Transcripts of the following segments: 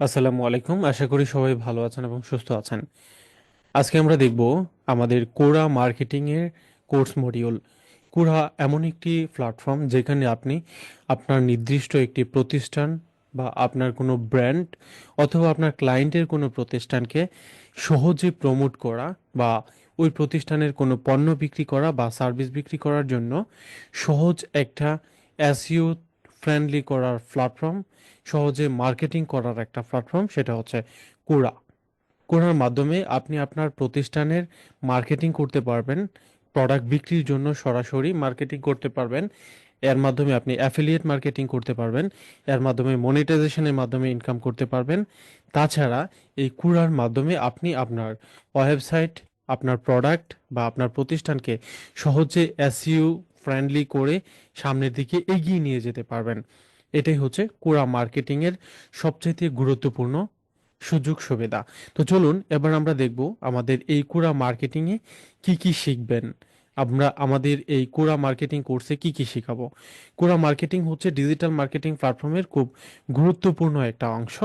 আসসালামু আলাইকুম। আশা করি সবাই ভালো আছেন এবং সুস্থ আছেন। আজকে আমরা দেখব আমাদের কোরা মার্কেটিং এর কোর্স মডিউল। কোরা এমন একটি প্ল্যাটফর্ম যেখানে আপনি আপনার নির্দিষ্ট একটি প্রতিষ্ঠান বা আপনার কোনো ব্র্যান্ড অথবা আপনার ক্লায়েন্টের কোনো প্রতিষ্ঠানকে সহজে প্রমোট করা বা ওই প্রতিষ্ঠানের কোনো পণ্য বিক্রি করা বা সার্ভিস বিক্রি করার জন্য সহজ একটা এসইও ফ্রেন্ডলি করার প্ল্যাটফর্ম, সহজে মার্কেটিং করার একটা প্ল্যাটফর্ম, সেটা হচ্ছে কোরা। কোরার মাধ্যমে আপনি আপনার প্রতিষ্ঠানের মার্কেটিং করতে পারবেন, প্রোডাক্ট বিক্রির জন্য সরাসরি মার্কেটিং করতে পারবেন। এর মাধ্যমে আপনি অ্যাফিলিয়েট মার্কেটিং করতে পারবেন, এর মাধ্যমে মনিটাইজেশনের মাধ্যমে ইনকাম করতে পারবেন। তাছাড়া এই কুরার মাধ্যমে আপনি আপনার ওয়েবসাইট, আপনার প্রোডাক্ট বা আপনার প্রতিষ্ঠানকে সহজে এসইও ফ্রেন্ডলি করে সামনের দিকে এগিয়ে নিয়ে যেতে পারবেন। এটাই হচ্ছে কুরা মার্কেটিংয়ের সবচেয়ে গুরুত্বপূর্ণ সুযোগ সুবিধা। তো চলুন এবার আমরা দেখব আমাদের এই কুরা মার্কেটিংয়ে কি কি শিখবেন। আমরা আমাদের এই কোরা মার্কেটিং কোর্সে কি কি শিখাবো। কোরা মার্কেটিং হচ্ছে ডিজিটাল মার্কেটিং প্ল্যাটফর্মের খুব গুরুত্বপূর্ণ একটা অংশ।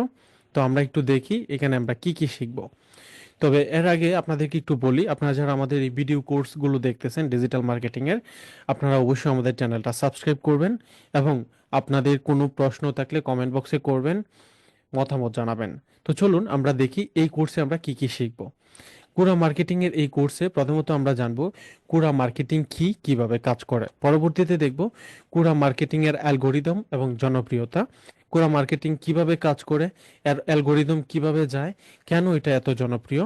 তো আমরা একটু দেখি এখানে আমরা কি কি শিখবো। তবে এর আগে আপনাদেরকে একটু বলি, আপনারা যারা আমাদের এই ভিডিও কোর্সগুলো দেখতেছেন ডিজিটাল মার্কেটিং এর, আপনারা অবশ্যই আমাদের চ্যানেলটা সাবস্ক্রাইব করবেন এবং আপনাদের কোনো প্রশ্ন থাকলে কমেন্ট বক্সে করবেন, মতামত জানাবেন। তো চলুন আমরা দেখি এই কোর্সে আমরা কি কি শিখব। কোরা মার্কেটিং এর এই কোর্সে প্রথমত আমরা জানবো কোরা মার্কেটিং কি, কিভাবে কাজ করে। পরবর্তীতে দেখব কোরা মার্কেটিং এর অ্যালগোরিদম এবং জনপ্রিয়তা, কোরা মার্কেটিং কিভাবে কাজ করে, এর অ্যালগোরিদম কিভাবে যায়, কেন এটা এত জনপ্রিয়।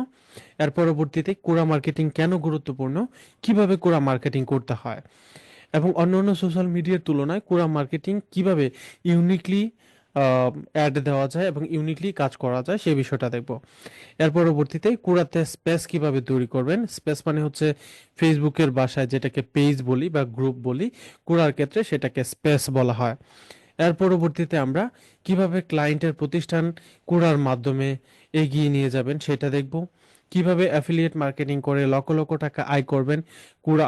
এর পরবর্তীতে কোরা মার্কেটিং কেন গুরুত্বপূর্ণ, কিভাবে কোরা মার্কেটিং করতে হয় এবং অন্যান্য সোশ্যাল মিডিয়ার তুলনায় কোরা মার্কেটিং কিভাবে ইউনিকলি অ্যাড দেওয়া যায় এবং ইউনিকলি কাজ করা যায় সেই বিষয়টা দেখব। এর পরবর্তীতে কুড়াতে স্পেস কিভাবে তৈরি করবেন। স্পেস মানে হচ্ছে ফেসবুকের ভাষায় যেটাকে পেজ বলি বা গ্রুপ বলি, কুড়ার ক্ষেত্রে সেটাকে স্পেস বলা হয়। এর পরবর্তীতে আমরা কিভাবে ক্লায়েন্টের প্রতিষ্ঠান কুড়ার মাধ্যমে এগিয়ে নিয়ে যাবেন সেটা দেখব। কিভাবে অ্যাফিলিয়েট মার্কেটিং করে লক্ষ লক্ষ টাকা আয় করবেন কুড়া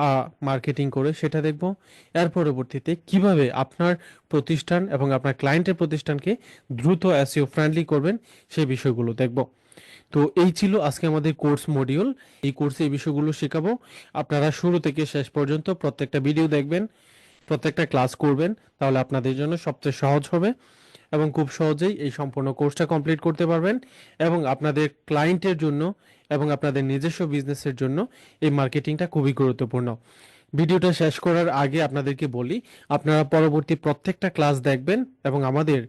মার্কেটিং করে সেটা দেখব। এর পরবর্তীতে কিভাবে আপনার প্রতিষ্ঠান এবং আপনার ক্লায়েন্টের প্রতিষ্ঠানকে দ্রুত এসইও ফ্রেন্ডলি করবেন সেই বিষয়গুলো দেখব। তো এই ছিল আজকে আমাদের কোর্স মডিউল। এই কোর্সে এই বিষয়গুলো শেখাবো। আপনারা শুরু থেকে শেষ পর্যন্ত প্রত্যেকটা ভিডিও দেখবেন, প্রত্যেকটা ক্লাস করবেন, তাহলে আপনাদের জন্য সবচেয়ে সহজ হবে এবং খুব সহজেই এই সম্পূর্ণ কোর্সটা কমপ্লিট করতে পারবেন এবং আপনাদের ক্লায়েন্টের জন্য এবং আপনাদের নিজস্ব বিজনেসের জন্য এই মার্কেটিংটা খুবই গুরুত্বপূর্ণ। ভিডিওটা শেষ করার আগে আপনাদেরকে বলি, আপনারা পরবর্তী প্রত্যেকটা ক্লাস দেখবেন এবং আমাদের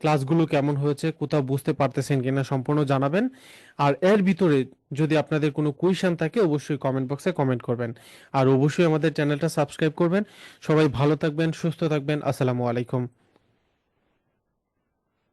ক্লাসগুলো কেমন হয়েছে, কোথাও বুঝতে পারতেছেন কিনা সম্পূর্ণ জানাবেন। আর এর ভিতরে যদি আপনাদের কোনো কোয়েশ্চেন থাকে অবশ্যই কমেন্ট বক্সে কমেন্ট করবেন। আর অবশ্যই আমাদের চ্যানেলটা সাবস্ক্রাইব করবেন। সবাই ভালো থাকবেন, সুস্থ থাকবেন। আসসালামু আলাইকুম।